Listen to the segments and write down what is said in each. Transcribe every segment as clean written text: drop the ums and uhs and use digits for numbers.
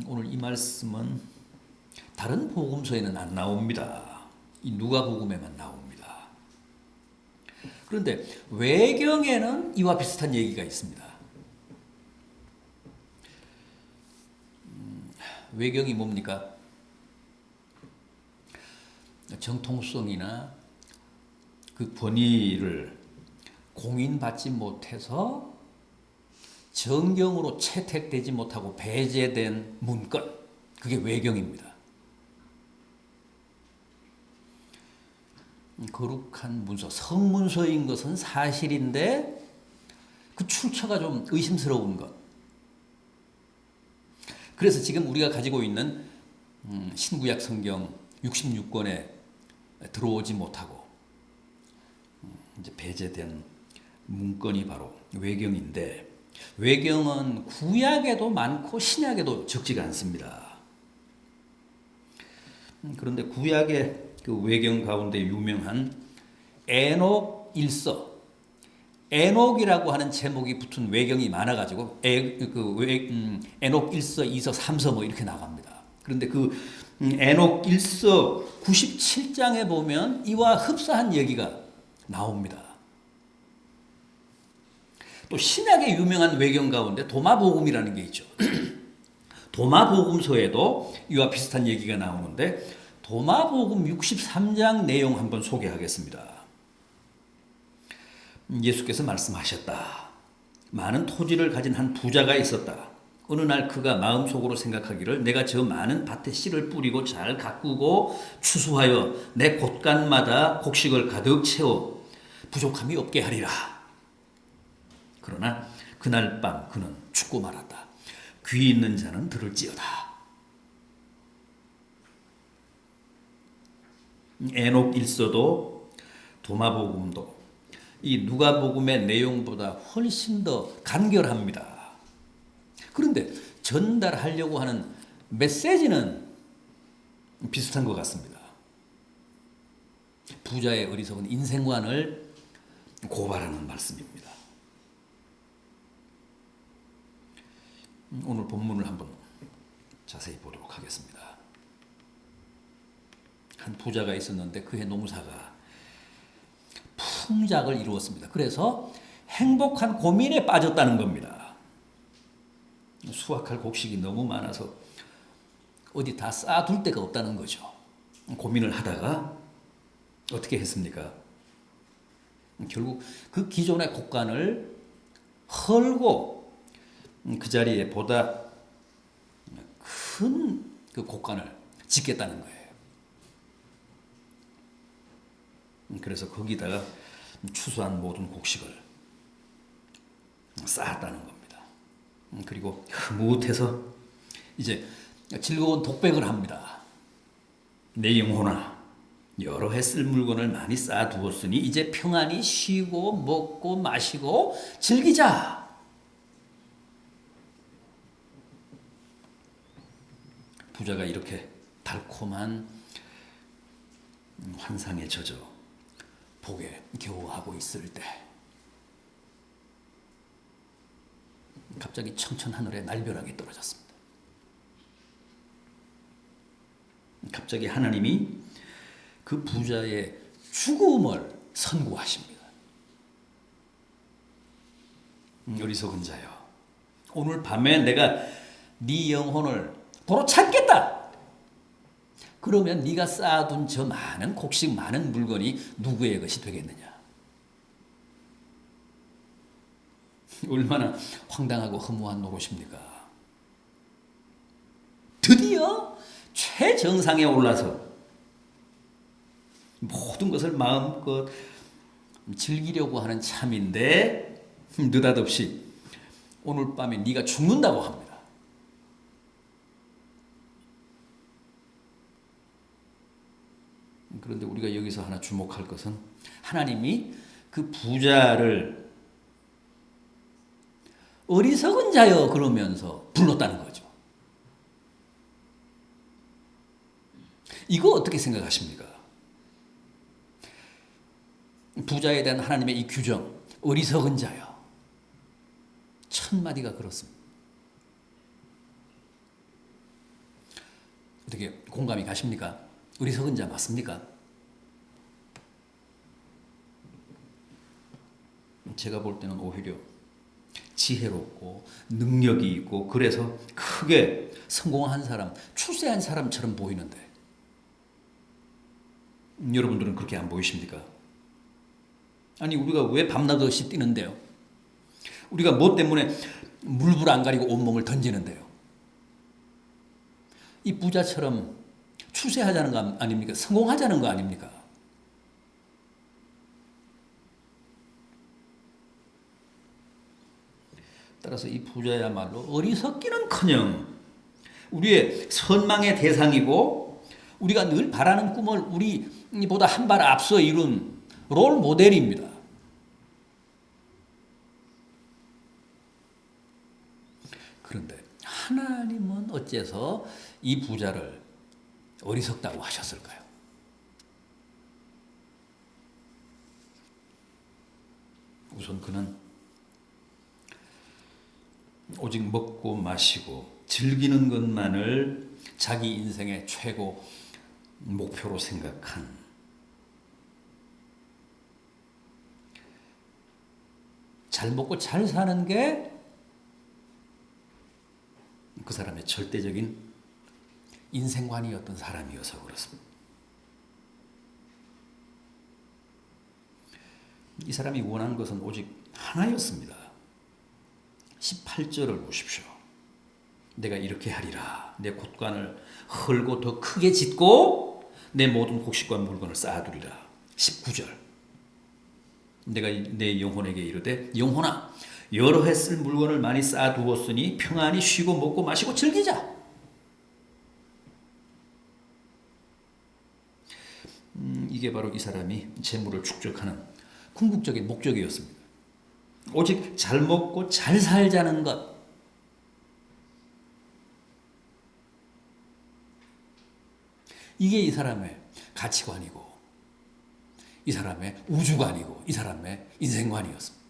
오늘 이 말씀은 다른 복음서에는 안 나옵니다. 이 누가복음에만 나옵니다. 그런데 외경에는 이와 비슷한 얘기가 있습니다. 외경이 뭡니까? 정통성이나 그 권위를 공인받지 못해서 정경으로 채택되지 못하고 배제된 문건, 그게 외경입니다. 거룩한 문서, 성문서인 것은 사실인데 그 출처가 좀 의심스러운 것. 그래서 지금 우리가 가지고 있는 신구약 성경 66권에 들어오지 못하고 이제 배제된 문건이 바로 외경인데, 외경은 구약에도 많고 신약에도 적지가 않습니다. 그런데 구약의 그 외경 가운데 유명한 에녹 일서, 에녹이라고 하는 제목이 붙은 외경이 많아가지고 에녹 1서, 2서, 3서 뭐 이렇게 나갑니다. 그런데 그 에녹 1서 97장에 보면 이와 흡사한 얘기가 나옵니다. 또 신약의 유명한 외경 가운데 도마복음이라는 게 있죠. 도마복음서에도 이와 비슷한 얘기가 나오는데, 도마복음 63장 내용 한번 소개하겠습니다. 예수께서 말씀하셨다. 많은 토지를 가진 한 부자가 있었다. 어느 날 그가 마음속으로 생각하기를, 내가 저 많은 밭에 씨를 뿌리고 잘 가꾸고 추수하여 내 곳간마다 곡식을 가득 채워 부족함이 없게 하리라. 그러나 그날 밤 그는 죽고 말았다. 귀 있는 자는 들을지어다. 에녹 일서도 도마복음도 이 누가복음의 내용보다 훨씬 더 간결합니다. 그런데 전달하려고 하는 메시지는 비슷한 것 같습니다. 부자의 어리석은 인생관을 고발하는 말씀입니다. 오늘 본문을 한번 자세히 보도록 하겠습니다. 한 부자가 있었는데 그의 농사가 풍작을 이루었습니다. 그래서 행복한 고민에 빠졌다는 겁니다. 수확할 곡식이 너무 많아서 어디 다 쌓아둘 데가 없다는 거죠. 고민을 하다가 어떻게 했습니까? 결국 그 기존의 곡간을 헐고 그 자리에 보다 큰 그 곡간을 짓겠다는 거예요. 그래서 거기다가 추수한 모든 곡식을 쌓았다는 겁니다. 그리고 흐뭇해서 이제 즐거운 독백을 합니다. 내 영혼아, 여러 해 쓸 물건을 많이 쌓아두었으니 이제 평안히 쉬고 먹고 마시고 즐기자. 부자가 이렇게 달콤한 환상에 젖어 복에 겨워하고 있을 때 갑자기 청천하늘에 날벼락이 떨어졌습니다. 갑자기 하나님이 그 부자의 죽음을 선고하십니다. 어리석은 자여, 오늘 밤에 내가 네 영혼을 도로 찾겠다. 그러면 네가 쌓아둔 저 많은 곡식, 많은 물건이 누구의 것이 되겠느냐? 얼마나 황당하고 허무한 노릇입니까? 드디어 최정상에 올라서 모든 것을 마음껏 즐기려고 하는 참인데 느닷없이 오늘 밤에 네가 죽는다고 합니다. 그런데 우리가 여기서 하나 주목할 것은, 하나님이 그 부자를 어리석은 자여 그러면서 불렀다는 거죠. 이거 어떻게 생각하십니까? 부자에 대한 하나님의 이 규정, 어리석은 자여, 첫 마디가 그렇습니다. 어떻게 공감이 가십니까? 어리석은 자 맞습니까? 제가 볼 때는 오히려 지혜롭고 능력이 있고 그래서 크게 성공한 사람, 출세한 사람처럼 보이는데 여러분들은 그렇게 안 보이십니까? 아니 우리가 왜 밤낮 없이 뛰는데요? 우리가 뭐 때문에 물불 안 가리고 온몸을 던지는데요? 이 부자처럼 출세하자는 거 아닙니까? 성공하자는 거 아닙니까? 따라서 이 부자야말로 어리석기는커녕 우리의 선망의 대상이고 우리가 늘 바라는 꿈을 우리보다 한 발 앞서 이룬 롤 모델입니다. 그런데 하나님은 어째서 이 부자를 어리석다고 하셨을까요? 우선 그는 오직 먹고 마시고 즐기는 것만을 자기 인생의 최고 목표로 생각한 잘 먹고 잘 사는 게 그 사람의 절대적인 인생관이었던 사람이어서 그렇습니다. 이 사람이 원한 것은 오직 하나였습니다. 18절을 보십시오. 내가 이렇게 하리라. 내 곳간을 헐고 더 크게 짓고 내 모든 곡식과 물건을 쌓아두리라. 19절. 내가 내 영혼에게 이르되 영혼아 여러 해 쓸 물건을 많이 쌓아두었으니 평안히 쉬고 먹고 마시고 즐기자. 이게 바로 이 사람이 재물을 축적하는 궁극적인 목적이었습니다. 오직 잘 먹고 잘 살자는 것. 이게 이 사람의 가치관이고 이 사람의 우주관이고 이 사람의 인생관이었습니다.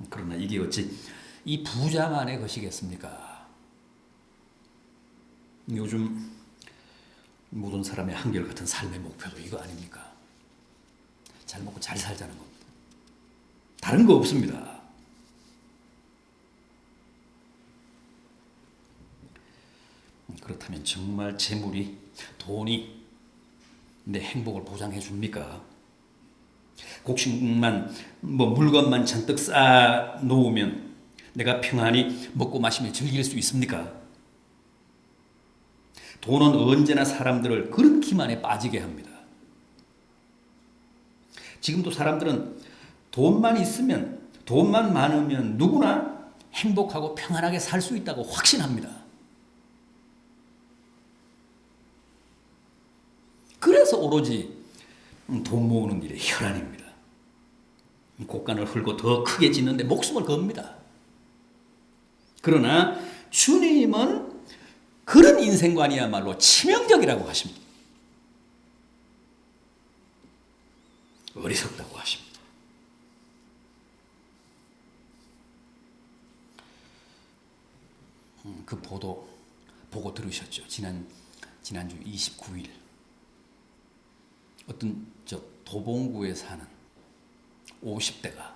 그러나 이게 어찌 이 부자만의 것이겠습니까? 요즘 모든 사람의 한결같은 삶의 목표도 이거 아닙니까? 잘 먹고 잘 살자는 겁니다. 다른 거 없습니다. 그렇다면 정말 재물이, 돈이 내 행복을 보장해 줍니까? 곡식만, 물건만 잔뜩 쌓아 놓으면 내가 평안히 먹고 마시며 즐길 수 있습니까? 돈은 언제나 사람들을 그런 기만에 빠지게 합니다. 지금도 사람들은 돈만 있으면, 돈만 많으면 누구나 행복하고 평안하게 살 수 있다고 확신합니다. 그래서 오로지 돈 모으는 일에 혈안입니다. 곳간을 헐고 더 크게 짓는데 목숨을 겁니다. 그러나 주님은 그런 인생관이야말로 치명적이라고 하십니다. 어리석다고 하십니다. 그 보도 보고 들으셨죠? 지난주 29일 어떤 도봉구에 사는 50대가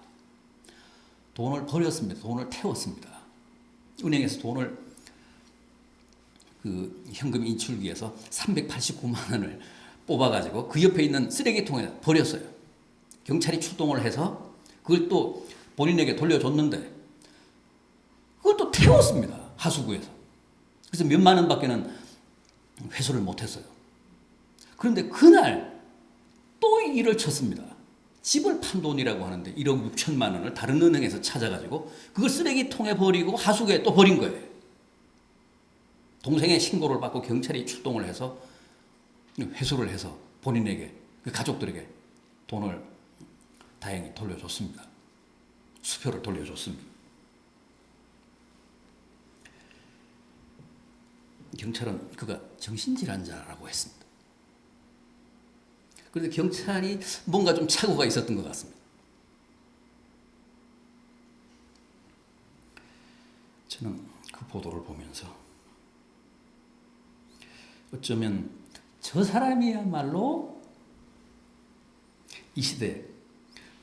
돈을 버렸습니다. 돈을 태웠습니다. 은행에서 돈을 현금 인출기에서 389만 원을 뽑아가지고 그 옆에 있는 쓰레기통에 버렸어요. 경찰이 출동을 해서 그걸 또 본인에게 돌려줬는데 그걸 또 태웠습니다. 하수구에서. 그래서 몇만 원밖에는 회수를 못했어요. 그런데 그날 또 일을 쳤습니다. 집을 판 돈이라고 하는데 1억 6천만 원을 다른 은행에서 찾아가지고 그걸 쓰레기통에 버리고 하수구에 또 버린 거예요. 동생의 신고를 받고 경찰이 출동을 해서 회수를 해서 본인에게, 그 가족들에게 돈을 다행히 돌려줬습니다. 수표를 돌려줬습니다. 경찰은 그가 정신질환자라고 했습니다. 그런데 경찰이 뭔가 좀 착오가 있었던 것 같습니다. 저는 그 보도를 보면서 어쩌면 저 사람이야말로 이 시대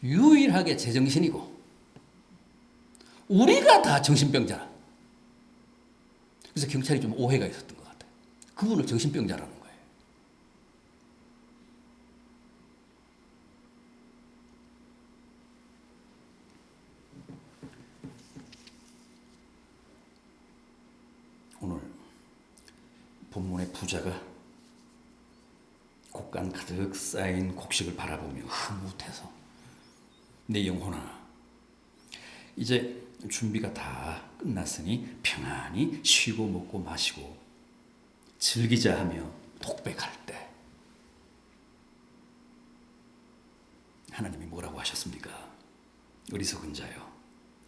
유일하게 제정신이고 우리가 다 정신병자라. 그래서 경찰이 좀 오해가 있었던 것 같아요. 그분을 정신병자라는 거예요. 오늘 본문의 부자가 곡간 가득 쌓인 곡식을 바라보며 흐뭇해서 내 영혼아, 이제 준비가 다 끝났으니 평안히 쉬고 먹고 마시고 즐기자 하며 독백할 때 하나님이 뭐라고 하셨습니까? 어리석은 자여,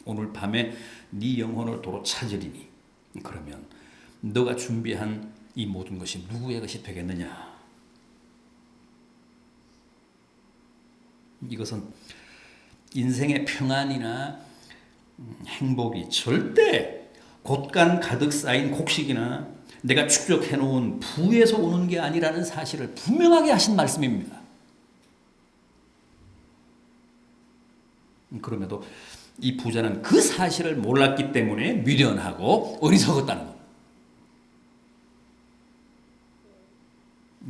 오늘 밤에 네 영혼을 도로 찾으리니 그러면 너가 준비한 이 모든 것이 누구의 것이 되겠느냐? 이것은 인생의 평안이나 행복이 절대 곳간 가득 쌓인 곡식이나 내가 축적해 놓은 부에서 오는 게 아니라는 사실을 분명하게 하신 말씀입니다. 그럼에도 이 부자는 그 사실을 몰랐기 때문에 미련하고 어리석었다는 겁니다.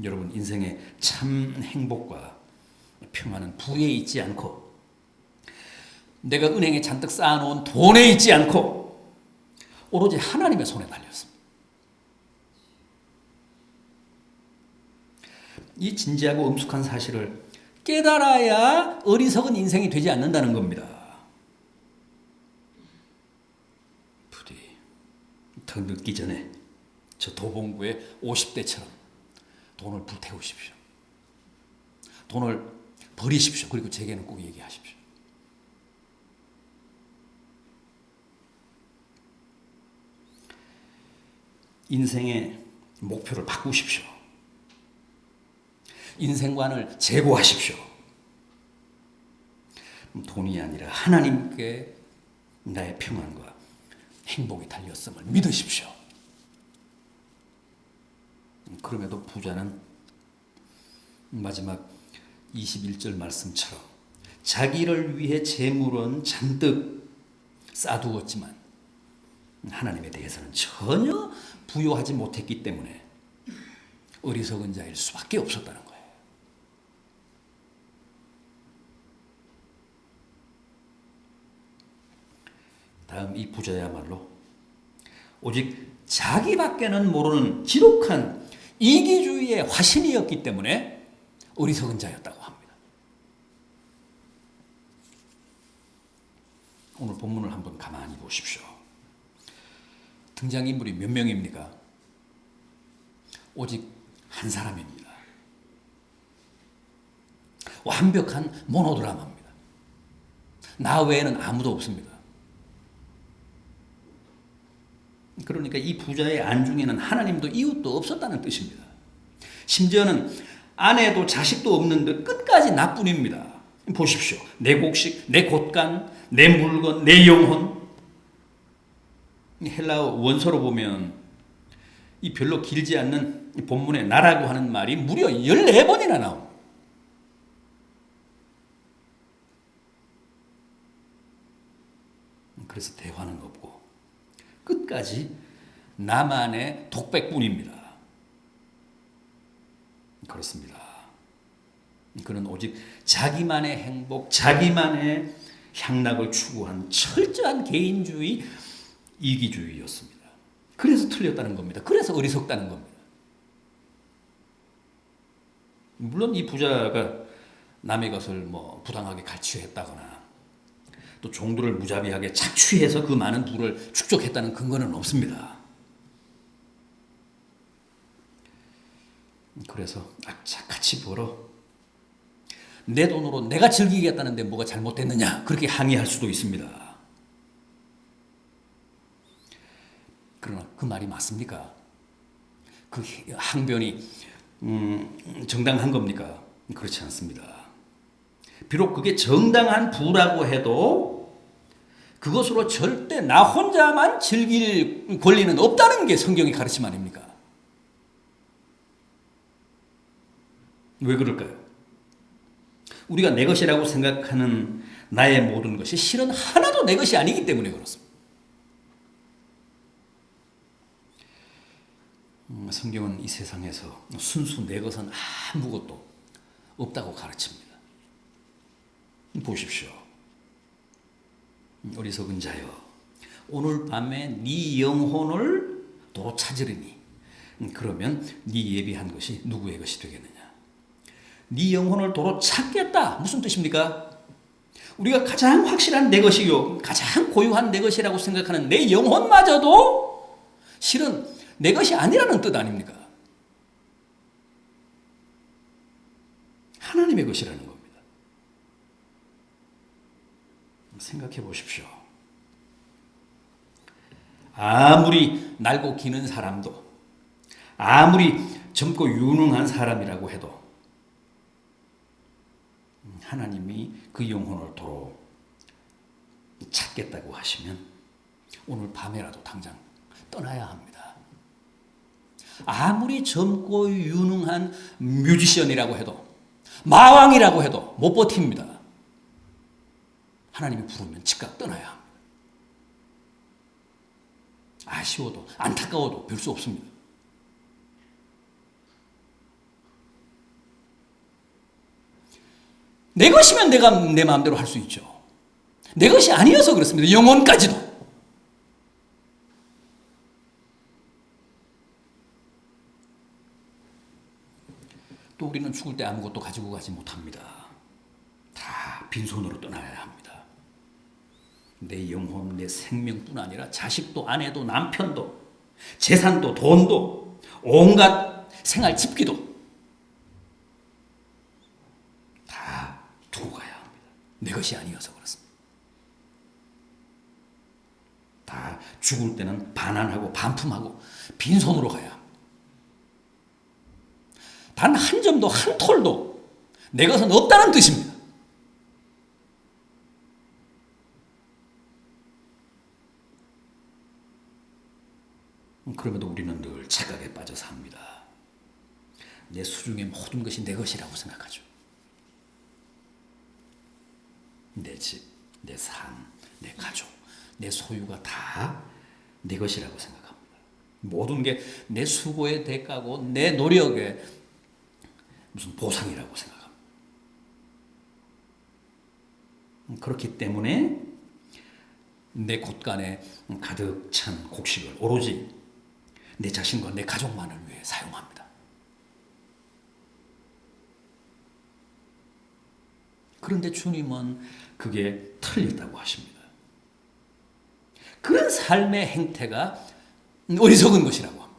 여러분, 인생의 참 행복과 평안은 부에 있지 않고 내가 은행에 잔뜩 쌓아놓은 돈에 있지 않고 오로지 하나님의 손에 달렸습니다. 이 진지하고 엄숙한 사실을 깨달아야 어리석은 인생이 되지 않는다는 겁니다. 부디 더 늦기 전에 저 도봉구의 50대처럼 돈을 불태우십시오. 돈을 버리십시오. 그리고 제게는 꼭 얘기하십시오. 인생의 목표를 바꾸십시오. 인생관을 재고하십시오. 돈이 아니라 하나님께 나의 평안과 행복이 달렸음을 믿으십시오. 그럼에도 부자는 마지막 21절 말씀처럼 자기를 위해 재물은 잔뜩 쌓아두었지만 하나님에 대해서는 전혀 부요하지 못했기 때문에 어리석은 자일 수밖에 없었다는 거예요. 다음 이 부자야말로 오직 자기밖에는 모르는 지독한 이기주의의 화신이었기 때문에 어리석은 자였다고 합니다. 오늘 본문을 한번 가만히 보십시오. 등장인물이 몇 명입니까? 오직 한 사람입니다. 완벽한 모노드라마입니다. 나 외에는 아무도 없습니다. 그러니까 이 부자의 안중에는 하나님도 이웃도 없었다는 뜻입니다. 심지어는 아내도 자식도 없는데 끝까지 나뿐입니다. 보십시오. 내 곡식, 내 곳간, 내 물건, 내 영혼. 헬라어 원서로 보면 이 별로 길지 않는 본문에 나라고 하는 말이 무려 14번이나 나옵니다. 그래서 대화는 없고 끝까지 나만의 독백뿐입니다. 그렇습니다. 그는 오직 자기만의 행복, 자기만의 향락을 추구한 철저한 개인주의, 이기주의였습니다. 그래서 틀렸다는 겁니다. 그래서 어리석다는 겁니다. 물론 이 부자가 남의 것을 부당하게 갈취했다거나 또 종들을 무자비하게 착취해서 그 많은 부를 축적했다는 근거는 없습니다. 그래서 악착같이 벌어 내 돈으로 내가 즐기겠다는데 뭐가 잘못됐느냐 그렇게 항의할 수도 있습니다. 그러나 그 말이 맞습니까? 그 항변이 정당한 겁니까? 그렇지 않습니다. 비록 그게 정당한 부라고 해도 그것으로 절대 나 혼자만 즐길 권리는 없다는 게 성경의 가르침 아닙니까? 왜 그럴까요? 우리가 내 것이라고 생각하는 나의 모든 것이 실은 하나도 내 것이 아니기 때문에 그렇습니다. 성경은 이 세상에서 순수 내 것은 아무것도 없다고 가르칩니다. 보십시오. 어리석은 자여, 오늘 밤에 네 영혼을 도로 찾으리니. 그러면 네 예비한 것이 누구의 것이 되겠느냐? 네 영혼을 도로 찾겠다. 무슨 뜻입니까? 우리가 가장 확실한 내 것이요, 가장 고유한 내 것이라고 생각하는 내 영혼마저도 실은 내 것이 아니라는 뜻 아닙니까? 하나님의 것이라는 겁니다. 생각해 보십시오. 아무리 날고 기는 사람도, 아무리 젊고 유능한 사람이라고 해도 하나님이 그 영혼을 도로 찾겠다고 하시면 오늘 밤에라도 당장 떠나야 합니다. 아무리 젊고 유능한 뮤지션이라고 해도, 마왕이라고 해도 못 버팁니다. 하나님이 부르면 즉각 떠나야 합니다. 아쉬워도 안타까워도 별 수 없습니다. 내 것이면 내가 내 마음대로 할 수 있죠. 내 것이 아니어서 그렇습니다. 영혼까지도. 또 우리는 죽을 때 아무것도 가지고 가지 못합니다. 다 빈손으로 떠나야 합니다. 내 영혼, 내 생명뿐 아니라 자식도, 아내도, 남편도, 재산도, 돈도, 온갖 생활 집기도 다 두고 가야 합니다. 내 것이 아니어서 그렇습니다. 다 죽을 때는 반환하고 반품하고 빈손으로 가야 합니다. 단 한 점도 한 톨도 내 것은 없다는 뜻입니다. 그럼에도 우리는 늘 착각에 빠져 삽니다. 내 수중의 모든 것이 내 것이라고 생각하죠. 내 집, 내 삶, 내 가족, 내 소유가 다 내 것이라고 생각합니다. 모든 게 내 수고의 대가고 내 노력의 무슨 보상이라고 생각합니다. 그렇기 때문에 내 곳간에 가득 찬 곡식을 오로지 내 자신과 내 가족만을 위해 사용합니다. 그런데 주님은 그게 틀렸다고 하십니다. 그런 삶의 행태가 어리석은 것이라고 합니다.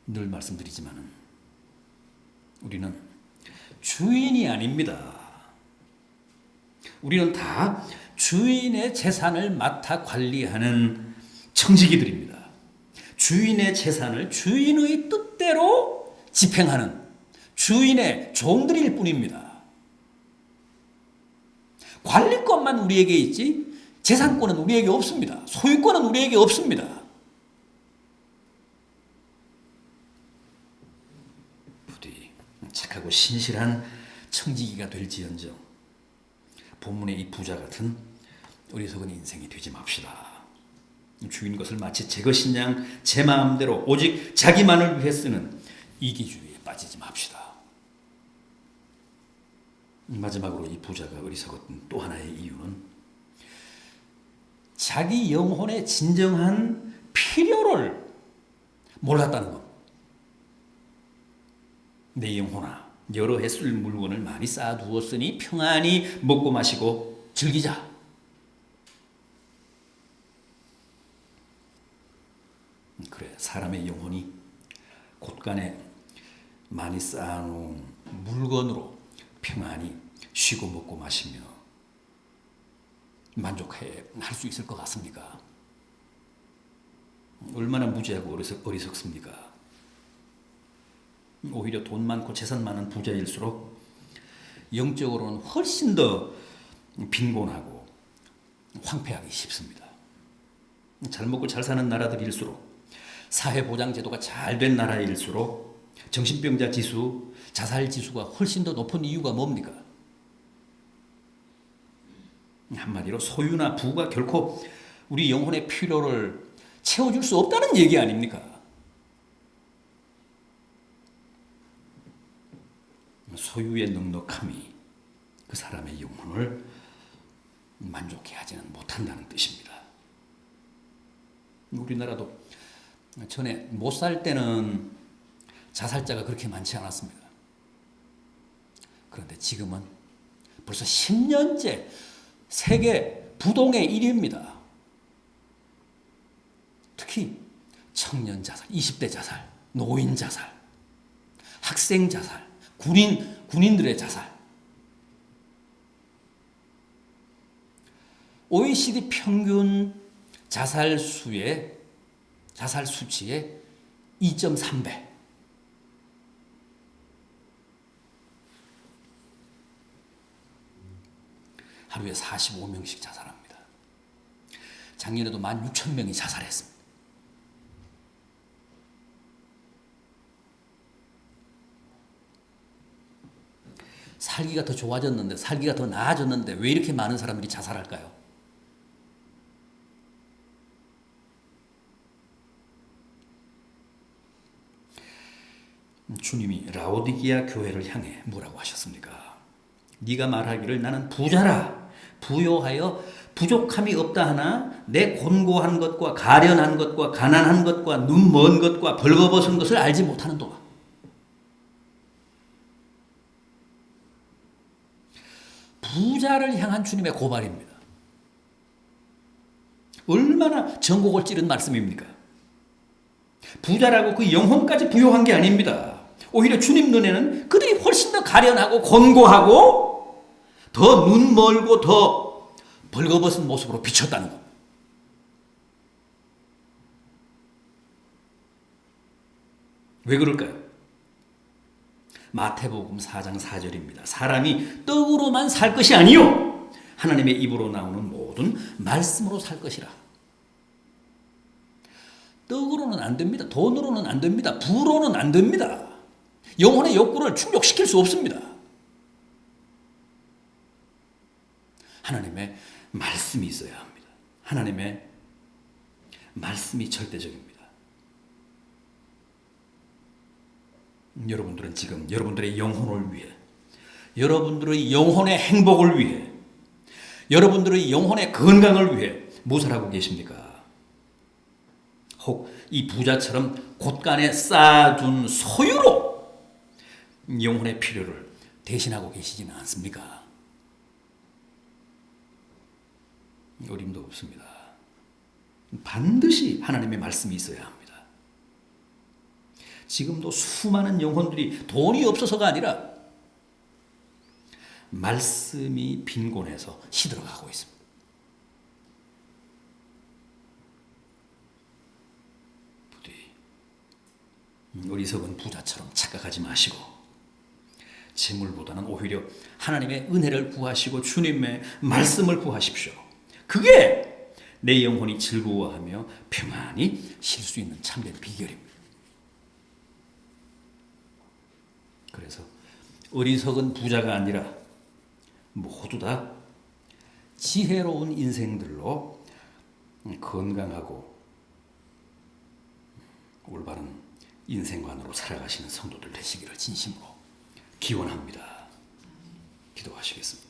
늘 말씀드리지만은 우리는 주인이 아닙니다. 우리는 다 주인의 재산을 맡아 관리하는 청지기들입니다. 주인의 재산을 주인의 뜻대로 집행하는 주인의 종들일 뿐입니다. 관리권만 우리에게 있지 재산권은 우리에게 없습니다. 소유권은 우리에게 없습니다. 부디 착하고 신실한 청지기가 될지언정 본문의 이 부자 같은 어리석은 인생이 되지 맙시다. 주인 것을 마치 제 것인 양 제 마음대로 오직 자기만을 위해 쓰는 이기주의에 빠지지 맙시다. 마지막으로 이 부자가 어리석었던 또 하나의 이유는 자기 영혼의 진정한 필요를 몰랐다는 것. 내 영혼아, 여러 해 쓸 물건을 많이 쌓아두었으니 평안히 먹고 마시고 즐기자. 그래, 사람의 영혼이 곳간에 많이 쌓아놓은 물건으로 평안히 쉬고 먹고 마시며 만족해 할 수 있을 것 같습니까? 얼마나 무지하고 어리석습니까? 오히려 돈 많고 재산 많은 부자일수록 영적으로는 훨씬 더 빈곤하고 황폐하기 쉽습니다. 잘 먹고 잘 사는 나라들일수록 사회보장제도가 잘 된 나라일수록 정신병자 지수, 자살 지수가 훨씬 더 높은 이유가 뭡니까? 한마디로 소유나 부가 결코 우리 영혼의 필요를 채워줄 수 없다는 얘기 아닙니까? 소유의 넉넉함이 그 사람의 영혼을 만족해 하지는 못한다는 뜻입니다. 우리나라도 전에 못 살 때는 자살자가 그렇게 많지 않았습니다. 그런데 지금은 벌써 10년째 세계 부동의 1위입니다. 특히 청년 자살, 20대 자살, 노인 자살, 학생 자살, 군인들의 자살. OECD 평균 자살 수치의 2.3배. 하루에 45명씩 자살합니다. 작년에도 16,000명이 자살했습니다. 살기가 더 좋아졌는데, 살기가 더 나아졌는데 왜 이렇게 많은 사람들이 자살할까요? 주님이 라오디게아 교회를 향해 뭐라고 하셨습니까? 네가 말하기를 나는 부자라, 부요하여 부족함이 없다 하나 내 곤고한 것과 가련한 것과 가난한 것과 눈 먼 것과 벌거벗은 것을 알지 못하는도다. 부자를 향한 주님의 고발입니다. 얼마나 전곡을 찌른 말씀입니까? 부자라고 그 영혼까지 부요한 게 아닙니다. 오히려 주님 눈에는 그들이 훨씬 더 가련하고 곤고하고 더 눈 멀고 더 벌거벗은 모습으로 비쳤다는 겁니다. 왜 그럴까요? 마태복음 4장 4절입니다. 사람이 떡으로만 살 것이 아니요 하나님의 입으로 나오는 모든 말씀으로 살 것이라. 떡으로는 안 됩니다. 돈으로는 안 됩니다. 부로는 안 됩니다. 영혼의 욕구를 충족시킬 수 없습니다. 하나님의 말씀이 있어야 합니다. 하나님의 말씀이 절대적입니다. 여러분들은 지금 여러분들의 영혼을 위해, 여러분들의 영혼의 행복을 위해, 여러분들의 영혼의 건강을 위해 무엇을 하고 계십니까? 혹 이 부자처럼 곳간에 쌓아둔 소유로 영혼의 필요를 대신하고 계시지는 않습니까? 어림도 없습니다. 반드시 하나님의 말씀이 있어야 합니다. 지금도 수많은 영혼들이 돈이 없어서가 아니라 말씀이 빈곤해서 시들어가고 있습니다. 부디 어리석은 부자처럼 착각하지 마시고 재물보다는 오히려 하나님의 은혜를 구하시고 주님의 말씀을 구하십시오. 그게 내 영혼이 즐거워하며 평안히 쉴 수 있는 참된 비결입니다. 그래서 어리석은 부자가 아니라 모두 다 지혜로운 인생들로 건강하고 올바른 인생관으로 살아가시는 성도들 되시기를 진심으로 기원합니다. 기도하시겠습니다.